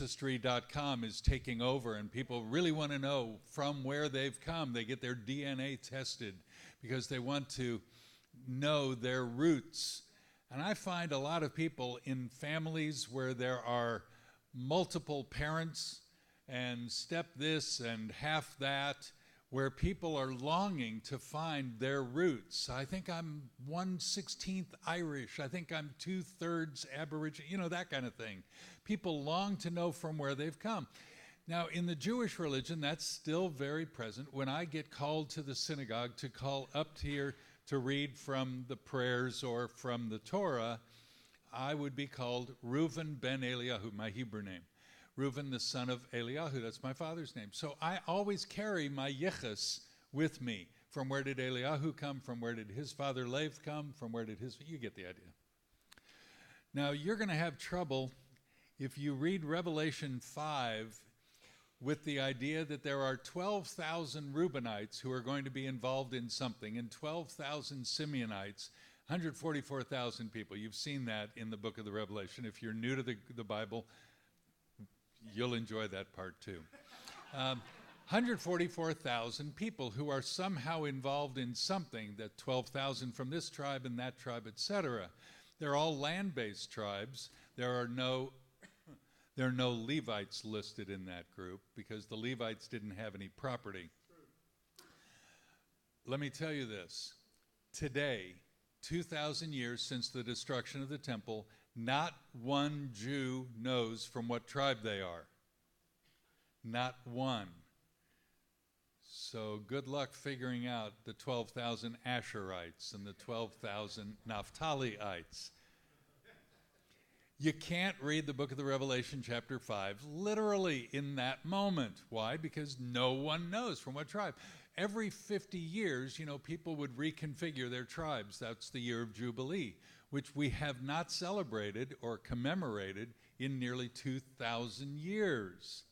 Ancestry.com is taking over, and people really want to know from where they've come. They get their DNA tested because they want to know their roots. And I find a lot of people in families where there are multiple parents and step this and half that, where people are longing to find their roots. I think I'm 1/16 Irish. I think I'm 2/3 Aboriginal, that kind of thing. People long to know from where they've come. Now, in the Jewish religion, that's still very present. When I get called to the synagogue to call up here to read from the prayers or from the Torah, I would be called Reuven ben Eliyahu, my Hebrew name. Reuven, the son of Eliyahu, that's my father's name. So I always carry my yichus with me. From where did Eliyahu come? From where did his father Lev come? From where did you get the idea. Now, you're going to have trouble if you read Revelation 5 with the idea that there are 12,000 Reubenites who are going to be involved in something, and 12,000 Simeonites, 144,000 people. You've seen that in the book of the Revelation. If you're new to the Bible, you'll enjoy that part too. 144,000 people who are somehow involved in something, that 12,000 from this tribe and that tribe, etc. They're all land-based tribes. There are no Levites listed in that group because the Levites didn't have any property. Let me tell you this. Today, 2,000 years since the destruction of the temple, not one Jew knows from what tribe they are. Not one. So good luck figuring out the 12,000 Asherites and the 12,000 Naphtaliites. You can't read the book of the Revelation chapter 5 literally in that moment. Why? Because no one knows from what tribe. Every 50 years, people would reconfigure their tribes. That's the year of Jubilee, which we have not celebrated or commemorated in nearly 2,000 years.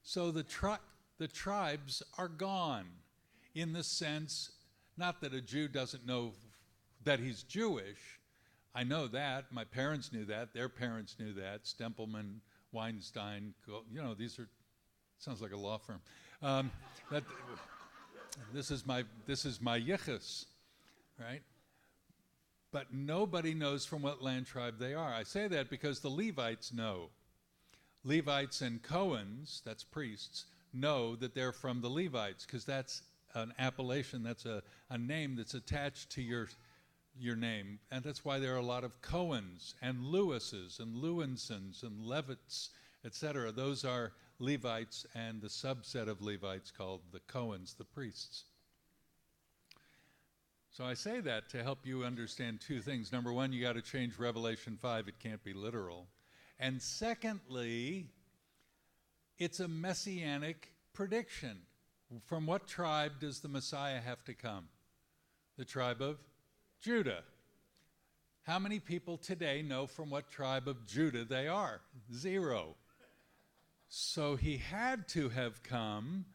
So the tribes are gone, in the sense, not that a Jew doesn't know that he's Jewish. I know that. My parents knew that. Their parents knew that. Stempelman, Weinstein, these are, sounds like a law firm. This is my yichus, right? But nobody knows from what land tribe they are. I say that because the Levites know. Levites and Cohens, that's priests, know that they're from the Levites, because that's an appellation, that's a name that's attached to your name. And that's why there are a lot of Cohens and Lewises and Lewinsons and Levitts, etc. Those are Levites and the subset of Levites called the Cohens, the priests. So I say that to help you understand two things. Number one, you got to change Revelation 5. It can't be literal. And secondly, it's a messianic prediction. From what tribe does the Messiah have to come? The tribe of Judah. How many people today know from what tribe of Judah they are? 0. So he had to have come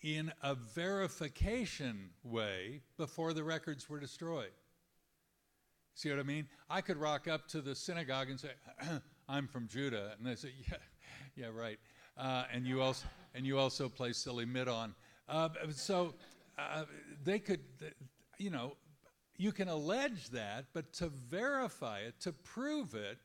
in a verification way before the records were destroyed. See what I mean? I could rock up to the synagogue and say, I'm from Judah. And they say, yeah, right. And you also play silly mid on. They could, you can allege that, but to verify it, to prove it,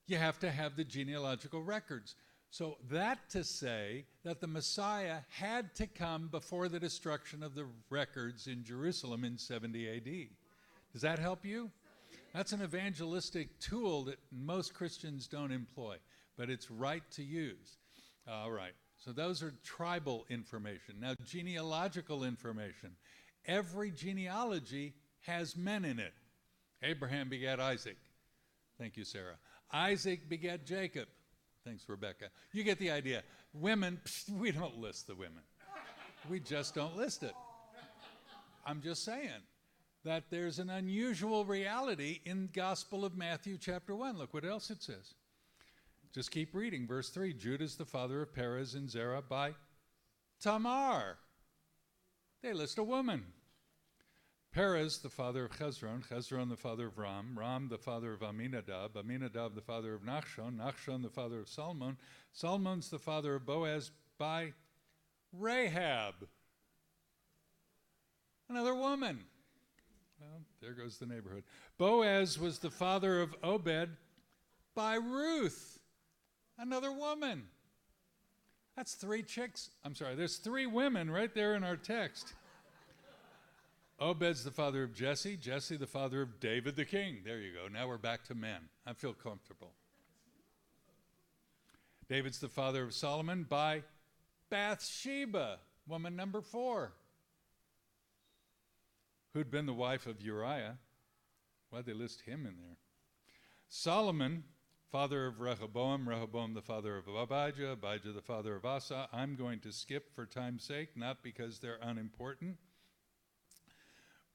you have to have the genealogical records. So that to say that the Messiah had to come before the destruction of the records in Jerusalem in 70 AD. Does that help you? That's an evangelistic tool that most Christians don't employ, but it's right to use. All right, so those are tribal information. Now, genealogical information. Every genealogy has men in it. Abraham begat Isaac. Thank you, Sarah. Isaac begat Jacob. Thanks, Rebecca. You get the idea. Women, we don't list the women. We just don't list it. I'm just saying that there's an unusual reality in Gospel of Matthew chapter 1. Look what else it says. Just keep reading. Verse 3, Judah's the father of Perez and Zerah by Tamar. They list a woman. Perez, the father of Hezron, Hezron the father of Ram, Ram the father of Aminadab, Aminadab the father of Nachshon, Nachshon the father of Salmon, Salmon's the father of Boaz by Rahab, another woman. Well, there goes the neighborhood. Boaz was the father of Obed by Ruth, another woman. That's there's 3 women right there in our text. Obed's the father of Jesse, Jesse the father of David the king. There you go. Now we're back to men. I feel comfortable. David's the father of Solomon by Bathsheba, woman number 4, who'd been the wife of Uriah. Why'd they list him in there? Solomon, father of Rehoboam, Rehoboam the father of Abijah, Abijah the father of Asa. I'm going to skip for time's sake, not because they're unimportant.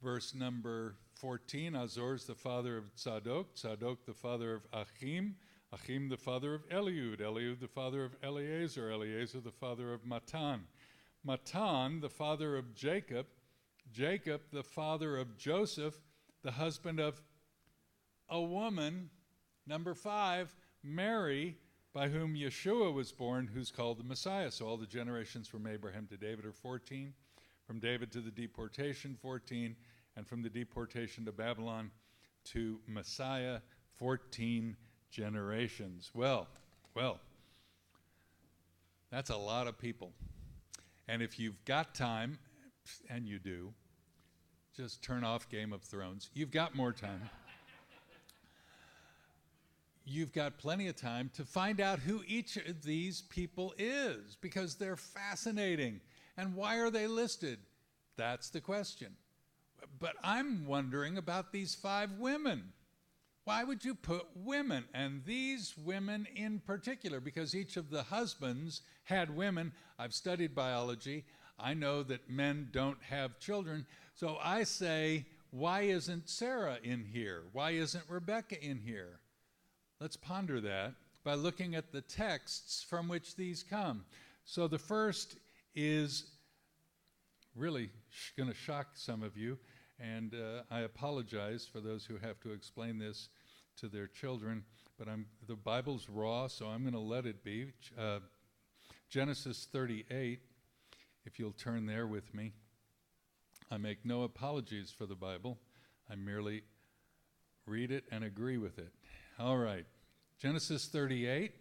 Verse number 14, Azor's the father of Tzadok, Tzadok the father of Achim, Achim the father of Eliud, Eliud the father of Eleazar, Eleazar the father of Matan, Matan the father of Jacob, Jacob the father of Joseph, the husband of a woman, number 5, Mary, by whom Yeshua was born, who's called the Messiah. So all the generations from Abraham to David are 14, from David to the deportation, 14, and from the deportation to Babylon to Messiah, 14 generations. Well, that's a lot of people. And if you've got time, and you do, just turn off Game of Thrones. You've got more time. You've got plenty of time to find out who each of these people is, because they're fascinating. And why are they listed? That's the question. But I'm wondering about these 5 women. Why would you put women, and these women in particular? Because each of the husbands had women. I've studied biology. I know that men don't have children. So I say, why isn't Sarah in here? Why isn't Rebecca in here? Let's ponder that by looking at the texts from which these come. So the first is really going to shock some of you, and I apologize for those who have to explain this to their children, but the Bible's raw, so I'm going to let it be. Genesis 38, if you'll turn there with me. I make no apologies for the Bible. I merely read it and agree with it. All right, Genesis 38.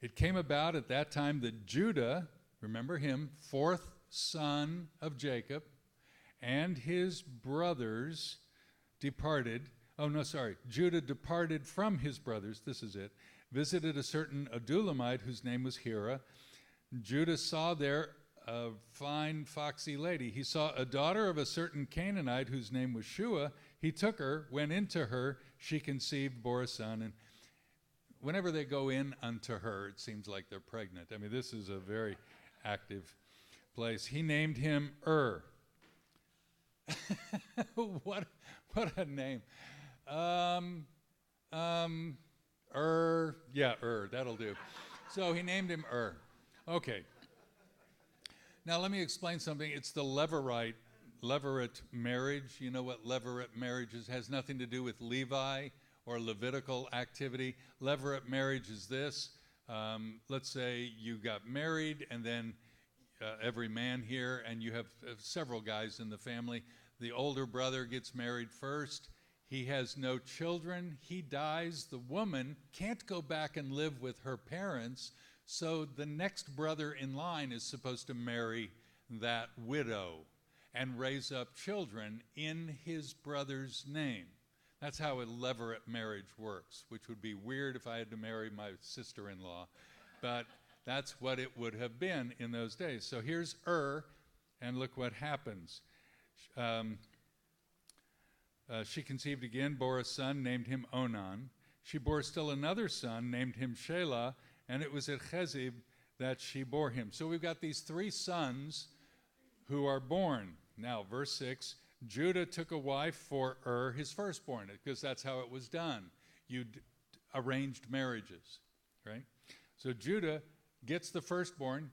It came about at that time that Judah, remember him, 4th son of Jacob, and his brothers departed. Judah departed from his brothers, this is it, visited a certain Adullamite whose name was Hira. Judah saw there a fine, foxy lady. He saw a daughter of a certain Canaanite whose name was Shua. He took her, went into her, she conceived, bore a son, and whenever they go in unto her, it seems like they're pregnant. I mean, this is a very active place. He named him What a name. That'll do. So he named him Okay. Now let me explain something. It's the Levirate marriage. You know what Levirate marriage is? It has nothing to do with Levi or Levitical activity. Levirate marriage is this. Let's say you got married, and then every man here, and you have several guys in the family. The older brother gets married first. He has no children. He dies. The woman can't go back and live with her parents, so the next brother in line is supposed to marry that widow and raise up children in his brother's name. That's how a levirate marriage works, which would be weird if I had to marry my sister-in-law, but that's what it would have been in those days. So here's and look what happens. She conceived again, bore a son, named him Onan. She bore still another son, named him Shelah, and it was at Chezib that she bore him. So we've got these 3 sons who are born. Now, verse 6, Judah took a wife for his firstborn, because that's how it was done. You arranged marriages, right? So Judah gets the firstborn,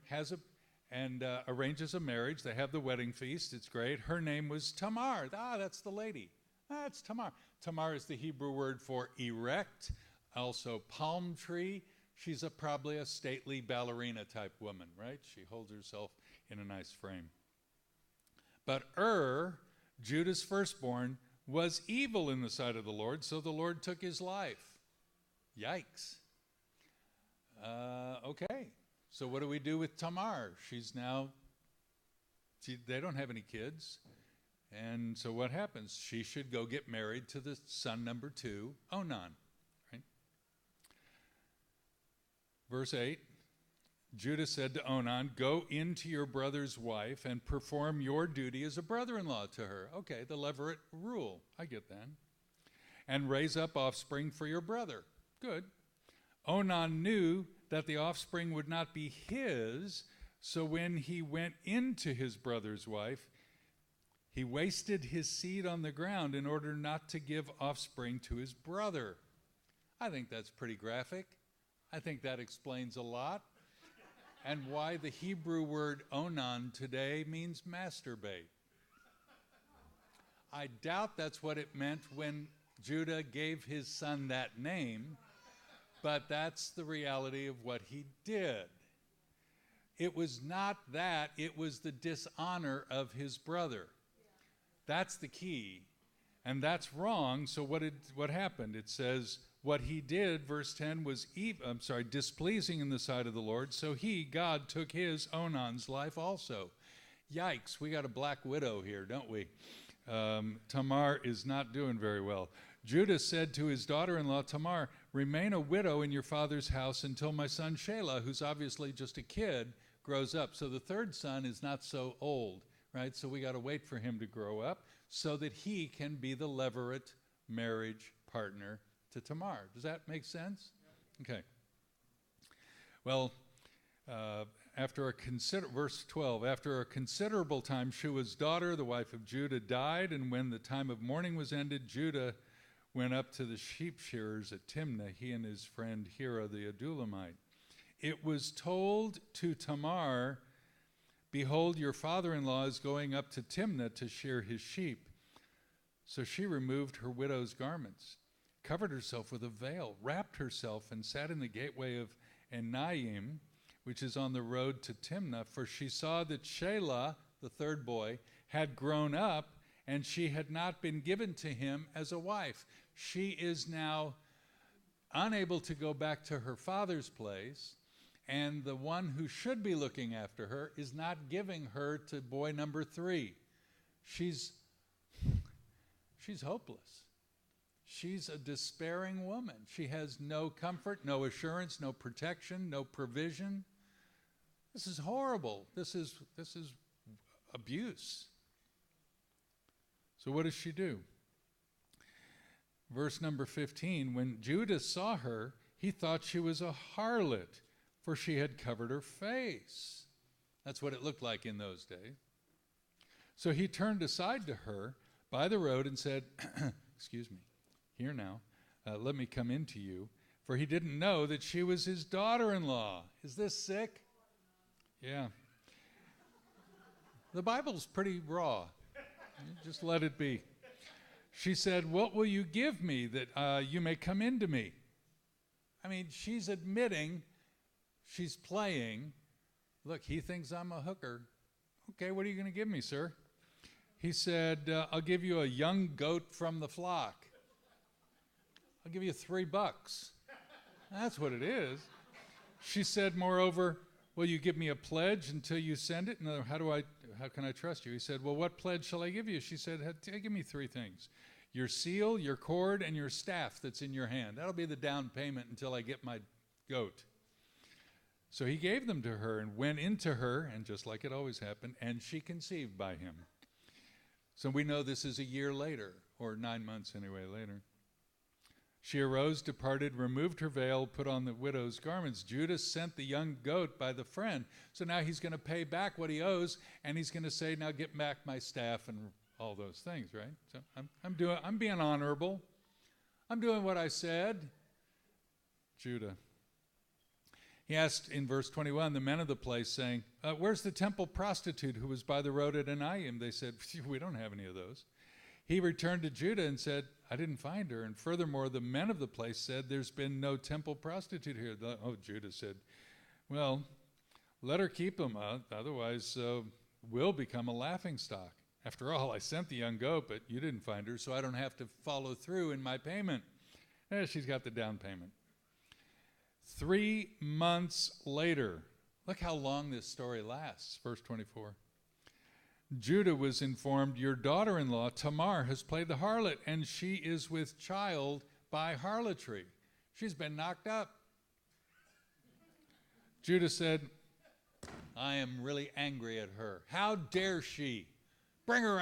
and arranges a marriage. They have the wedding feast. It's great. Her name was Tamar. That's the lady. That's Tamar. Tamar is the Hebrew word for erect, also palm tree. She's probably a stately ballerina type woman, right? She holds herself in a nice frame. But Judah's firstborn, was evil in the sight of the Lord, so the Lord took his life. Yikes. Okay, so what do we do with Tamar? They don't have any kids. And so what happens? She should go get married to the son number 2, Onan. Right? Verse 8, Judah said to Onan, go into your brother's wife and perform your duty as a brother-in-law to her. Okay, the levirate rule. I get that. And raise up offspring for your brother. Good. Onan knew that the offspring would not be his, so when he went into his brother's wife, he wasted his seed on the ground in order not to give offspring to his brother. I think that's pretty graphic. I think that explains a lot. And why the Hebrew word Onan today means masturbate. I doubt that's what it meant when Judah gave his son that name, but that's the reality of what he did. It was not that, it was the dishonor of his brother. That's the key, and that's wrong. So what happened? It says, what he did, verse 10, was displeasing in the sight of the Lord, so God, took his, Onan's life also. Yikes, we got a black widow here, don't we? Tamar is not doing very well. Judah said to his daughter-in-law Tamar, remain a widow in your father's house until my son Shelah, who's obviously just a kid, grows up. So the third son is not so old, right? So we got to wait for him to grow up so that he can be the levirate marriage partner to Tamar. Does that make sense? Yeah. Okay. Well, verse 12, after a considerable time, Shua's daughter, the wife of Judah, died, and when the time of mourning was ended, Judah went up to the sheep shearers at Timnah, he and his friend Hira the Adullamite. It was told to Tamar, behold, your father-in-law is going up to Timnah to shear his sheep. So she removed her widow's garments, covered herself with a veil, wrapped herself, and sat in the gateway of Enaim, which is on the road to Timnah, for she saw that Shelah, the third boy, had grown up, and she had not been given to him as a wife. She is now unable to go back to her father's place, and the one who should be looking after her is not giving her to boy number 3. She's hopeless. She's a despairing woman. She has no comfort, no assurance, no protection, no provision. This is horrible. This is abuse. So what does she do? Verse number 15, when Judah saw her, he thought she was a harlot, for she had covered her face. That's what it looked like in those days. So he turned aside to her by the road and said, excuse me, here now, let me come in to you, for he didn't know that she was his daughter-in-law. Is this sick? Yeah. The Bible's pretty raw. Just let it be. She said, what will you give me that you may come into me? I mean, she's admitting she's playing. Look, he thinks I'm a hooker. Okay, what are you going to give me, sir? He said, I'll give you a young goat from the flock. I'll give you $3. That's what it is. She said, moreover, will you give me a pledge until you send it? No, how can I trust you? He said, well, what pledge shall I give you? She said, give me 3 things. Your seal, your cord, and your staff that's in your hand. That'll be the down payment until I get my goat. So he gave them to her and went into her, and just like it always happened, and she conceived by him. So we know this is a year later, or 9 months anyway later. She arose, departed, removed her veil, put on the widow's garments. Judah sent the young goat by the friend. So now he's going to pay back what he owes, and he's going to say, now get back my staff and all those things, right? So I'm being honorable. I'm doing what I said. Judah. He asked in verse 21 the men of the place, saying, where's the temple prostitute who was by the road at Enaim? They said, we don't have any of those. He returned to Judah and said, I didn't find her. And furthermore, the men of the place said, there's been no temple prostitute here. Judah said, well, let her keep them, otherwise we'll become a laughingstock. After all, I sent the young goat, but you didn't find her, so I don't have to follow through in my payment. She's got the down payment. 3 months later, look how long this story lasts, verse 24. Judah was informed, your daughter-in-law, Tamar, has played the harlot, and she is with child by harlotry. She's been knocked up. Judah said, I am really angry at her. How dare she? Bring her